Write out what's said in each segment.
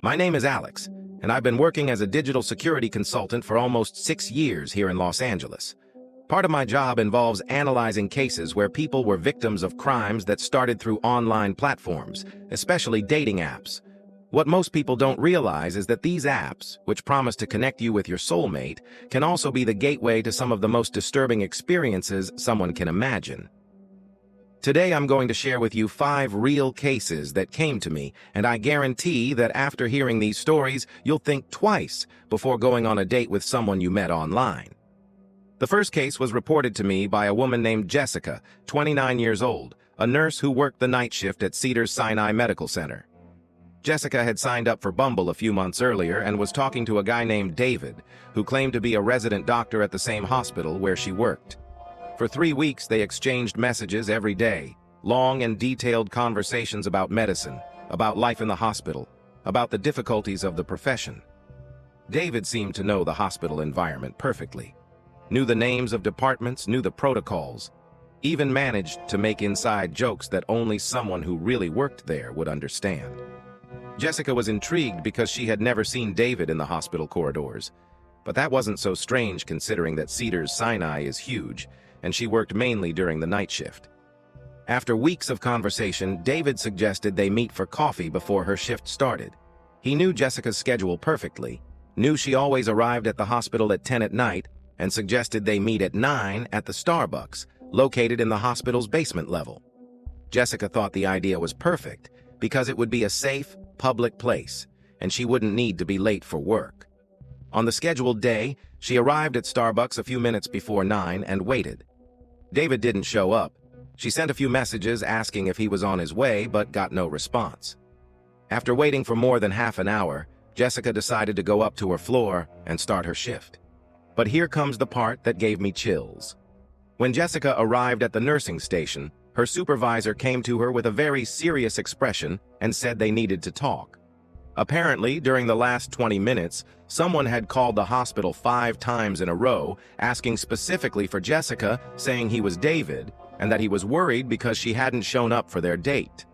My name is Alex, and I've been working as a digital security consultant for almost 6 years here in Los Angeles. Part of my job involves analyzing cases where people were victims of crimes that started through online platforms, especially dating apps. What most people don't realize is that these apps, which promise to connect you with your soulmate, can also be the gateway to some of the most disturbing experiences someone can imagine. Today I'm going to share with you 5 real cases that came to me, and I guarantee that after hearing these stories, you'll think twice before going on a date with someone you met online. The first case was reported to me by a woman named Jessica, 29 years old, a nurse who worked the night shift at Cedars-Sinai Medical Center. Jessica had signed up for Bumble a few months earlier and was talking to a guy named David, who claimed to be a resident doctor at the same hospital where she worked. For 3 weeks, they exchanged messages every day, long and detailed conversations about medicine, about life in the hospital, about the difficulties of the profession. David seemed to know the hospital environment perfectly, knew the names of departments, knew the protocols, even managed to make inside jokes that only someone who really worked there would understand. Jessica was intrigued because she had never seen David in the hospital corridors, but that wasn't so strange considering that Cedars-Sinai is huge, and she worked mainly during the night shift. After weeks of conversation, David suggested they meet for coffee before her shift started. He knew Jessica's schedule perfectly, knew she always arrived at the hospital at 10 at night, and suggested they meet at 9 at the Starbucks, located in the hospital's basement level. Jessica thought the idea was perfect because it would be a safe, public place, and she wouldn't need to be late for work. On the scheduled day, she arrived at Starbucks a few minutes before 9 and waited. David didn't show up. She sent a few messages asking if he was on his way, but got no response. After waiting for more than half an hour, Jessica decided to go up to her floor and start her shift. But here comes the part that gave me chills. When Jessica arrived at the nursing station, her supervisor came to her with a very serious expression and said they needed to talk. Apparently, during the last 20 minutes, someone had called the hospital 5 times in a row, asking specifically for Jessica, saying he was David, and that he was worried because she hadn't shown up for their date.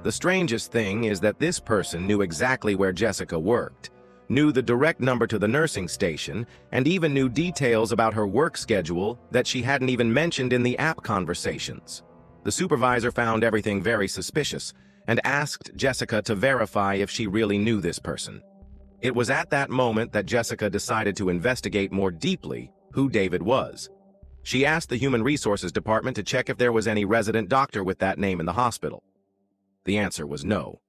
The strangest thing is that this person knew exactly where Jessica worked, knew the direct number to the nursing station, and even knew details about her work schedule that she hadn't even mentioned in the app conversations. The supervisor found everything very suspicious and asked Jessica to verify if she really knew this person. It was at that moment that Jessica decided to investigate more deeply who David was. She asked the Human Resources Department to check if there was any resident doctor with that name in the hospital. The answer was no.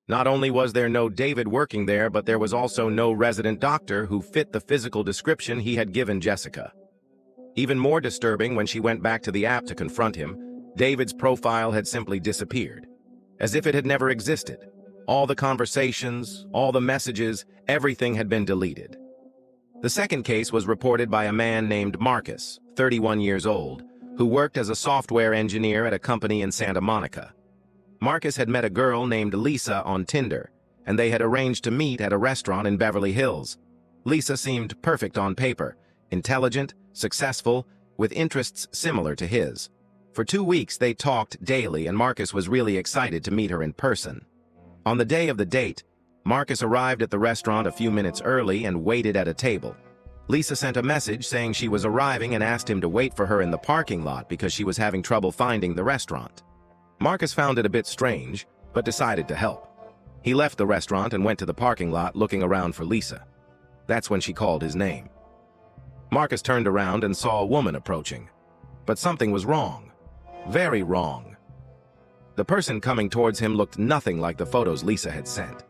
Not only was there no David working there, but there was also no resident doctor who fit the physical description he had given Jessica. Even more disturbing, when she went back to the app to confront him, David's profile had simply disappeared, as if it had never existed. All the conversations, all the messages, everything had been deleted. The second case was reported by a man named Marcus, 31 years old, who worked as a software engineer at a company in Santa Monica. Marcus had met a girl named Lisa on Tinder, and they had arranged to meet at a restaurant in Beverly Hills. Lisa seemed perfect on paper, intelligent, successful, with interests similar to his. For 2 weeks they talked daily, and Marcus was really excited to meet her in person. On the day of the date, Marcus arrived at the restaurant a few minutes early and waited at a table. Lisa sent a message saying she was arriving and asked him to wait for her in the parking lot because she was having trouble finding the restaurant. Marcus found it a bit strange, but decided to help. He left the restaurant and went to the parking lot looking around for Lisa. That's when she called his name. Marcus turned around and saw a woman approaching. But something was wrong. Very wrong. The person coming towards him looked nothing like the photos Lisa had sent.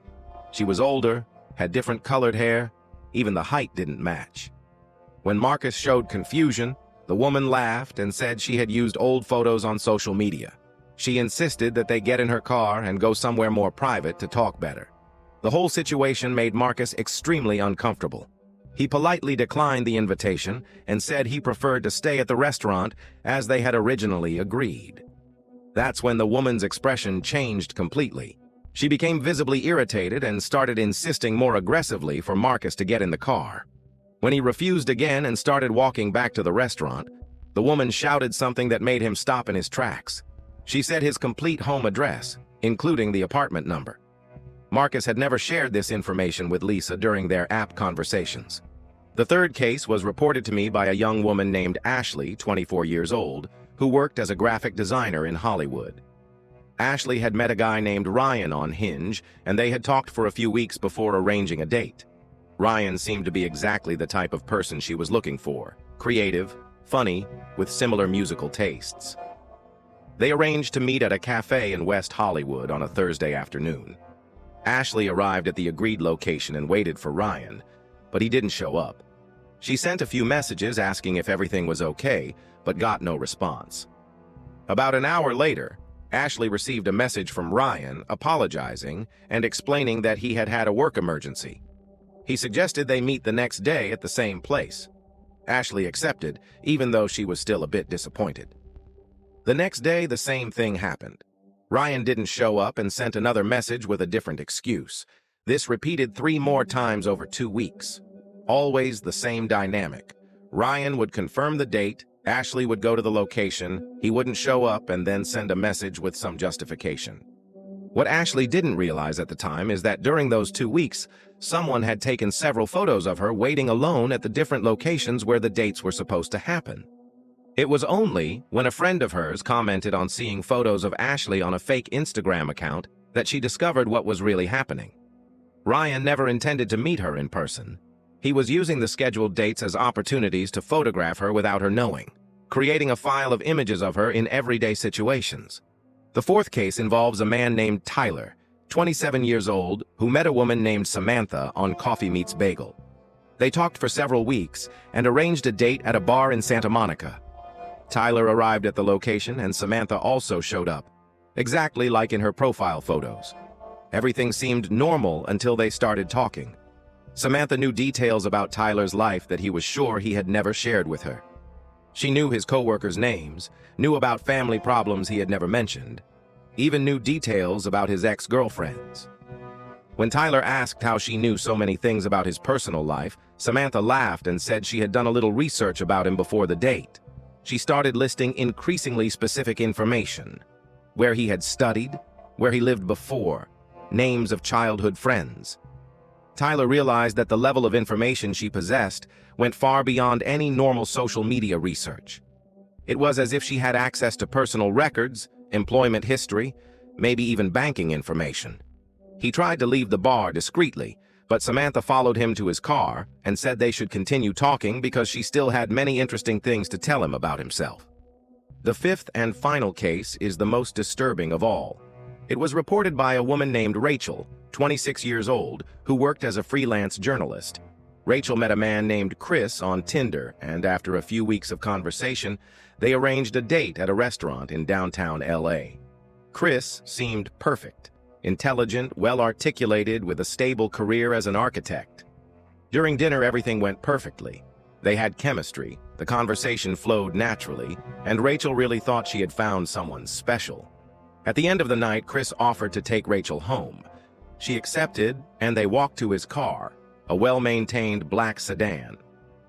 She was older, had different colored hair, even the height didn't match. When Marcus showed confusion, the woman laughed and said she had used old photos on social media. She insisted that they get in her car and go somewhere more private to talk better. The whole situation made Marcus extremely uncomfortable. He politely declined the invitation and said he preferred to stay at the restaurant as they had originally agreed. That's when the woman's expression changed completely. She became visibly irritated and started insisting more aggressively for Marcus to get in the car. When he refused again and started walking back to the restaurant, the woman shouted something that made him stop in his tracks. She said his complete home address, including the apartment number. Marcus had never shared this information with Lisa during their app conversations. The third case was reported to me by a young woman named Ashley, 24 years old, who worked as a graphic designer in Hollywood. Ashley had met a guy named Ryan on Hinge, and they had talked for a few weeks before arranging a date. Ryan seemed to be exactly the type of person she was looking for: creative, funny, with similar musical tastes. They arranged to meet at a cafe in West Hollywood on a Thursday afternoon. Ashley arrived at the agreed location and waited for Ryan, but he didn't show up. She sent a few messages asking if everything was okay, but got no response. About an hour later, Ashley received a message from Ryan apologizing and explaining that he had had a work emergency. He suggested they meet the next day at the same place. Ashley accepted, even though she was still a bit disappointed. The next day, the same thing happened. Ryan didn't show up and sent another message with a different excuse. This repeated 3 more times over 2 weeks. Always the same dynamic. Ryan would confirm the date, Ashley would go to the location, he wouldn't show up and then send a message with some justification. What Ashley didn't realize at the time is that during those 2 weeks, someone had taken several photos of her waiting alone at the different locations where the dates were supposed to happen. It was only when a friend of hers commented on seeing photos of Ashley on a fake Instagram account that she discovered what was really happening. Ryan never intended to meet her in person. He was using the scheduled dates as opportunities to photograph her without her knowing, creating a file of images of her in everyday situations. The fourth case involves a man named Tyler, 27 years old, who met a woman named Samantha on Coffee Meets Bagel. They talked for several weeks and arranged a date at a bar in Santa Monica. Tyler arrived at the location and Samantha also showed up, exactly like in her profile photos. Everything seemed normal until they started talking. Samantha knew details about Tyler's life that he was sure he had never shared with her. She knew his co-workers' names, knew about family problems he had never mentioned, even knew details about his ex-girlfriends. When Tyler asked how she knew so many things about his personal life, Samantha laughed and said she had done a little research about him before the date. She started listing increasingly specific information: where he had studied, where he lived before, names of childhood friends. Tyler realized that the level of information she possessed went far beyond any normal social media research. It was as if she had access to personal records, employment history, maybe even banking information. He tried to leave the bar discreetly, but Samantha followed him to his car and said they should continue talking because she still had many interesting things to tell him about himself. The fifth and final case is the most disturbing of all. It was reported by a woman named Rachel, 26 years old, who worked as a freelance journalist. Rachel met a man named Chris on Tinder, and after a few weeks of conversation, they arranged a date at a restaurant in downtown LA. Chris seemed perfect, intelligent, well-articulated, with a stable career as an architect. During dinner, everything went perfectly. They had chemistry, the conversation flowed naturally, and Rachel really thought she had found someone special. At the end of the night, Chris offered to take Rachel home. She accepted, and they walked to his car, a well-maintained black sedan.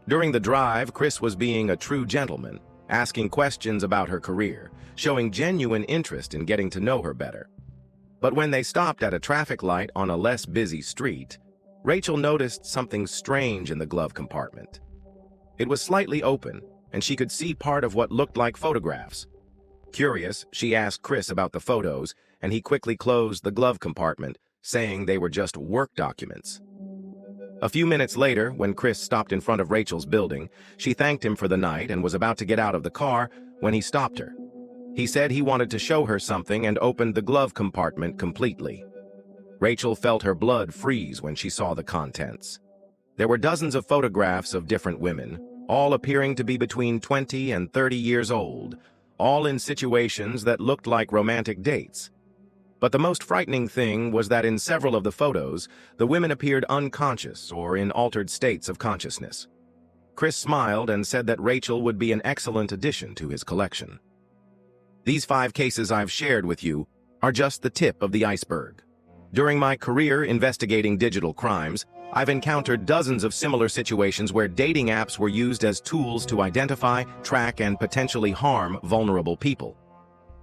During the drive, Chris was being a true gentleman, asking questions about her career, showing genuine interest in getting to know her better. But when they stopped at a traffic light on a less busy street, Rachel noticed something strange in the glove compartment. It was slightly open, and she could see part of what looked like photographs. Curious, she asked Chris about the photos, and he quickly closed the glove compartment, saying they were just work documents. A few minutes later, when Chris stopped in front of Rachel's building, she thanked him for the night and was about to get out of the car when he stopped her. He said he wanted to show her something and opened the glove compartment completely. Rachel felt her blood freeze when she saw the contents. There were dozens of photographs of different women, all appearing to be between 20 and 30 years old, all in situations that looked like romantic dates. But the most frightening thing was that in several of the photos, the women appeared unconscious or in altered states of consciousness. Chris smiled and said that Rachel would be an excellent addition to his collection. These 5 cases I've shared with you are just the tip of the iceberg. During my career investigating digital crimes, I've encountered dozens of similar situations where dating apps were used as tools to identify, track, and potentially harm vulnerable people.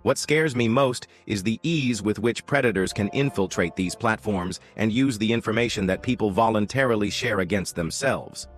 What scares me most is the ease with which predators can infiltrate these platforms and use the information that people voluntarily share against themselves.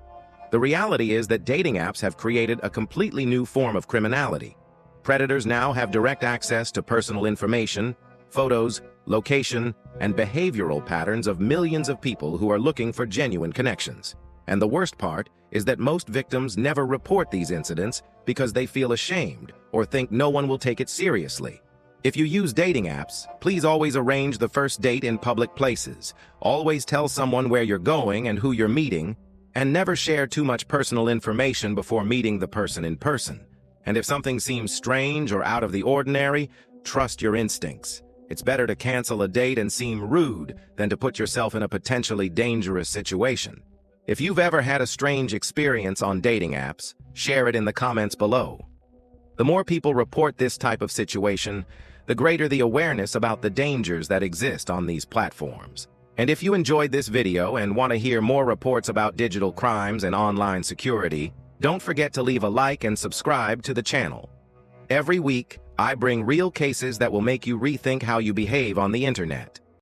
The reality is that dating apps have created a completely new form of criminality. Predators now have direct access to personal information, photos, location, and behavioral patterns of millions of people who are looking for genuine connections. And the worst part is that most victims never report these incidents because they feel ashamed or think no one will take it seriously. If you use dating apps, please always arrange the first date in public places. Always tell someone where you're going and who you're meeting, and never share too much personal information before meeting the person in person. And if something seems strange or out of the ordinary, trust your instincts. It's better to cancel a date and seem rude than to put yourself in a potentially dangerous situation. If you've ever had a strange experience on dating apps, share it in the comments below. The more people report this type of situation, the greater the awareness about the dangers that exist on these platforms. And if you enjoyed this video and want to hear more reports about digital crimes and online security, don't forget to leave a like and subscribe to the channel. Every week, I bring real cases that will make you rethink how you behave on the internet.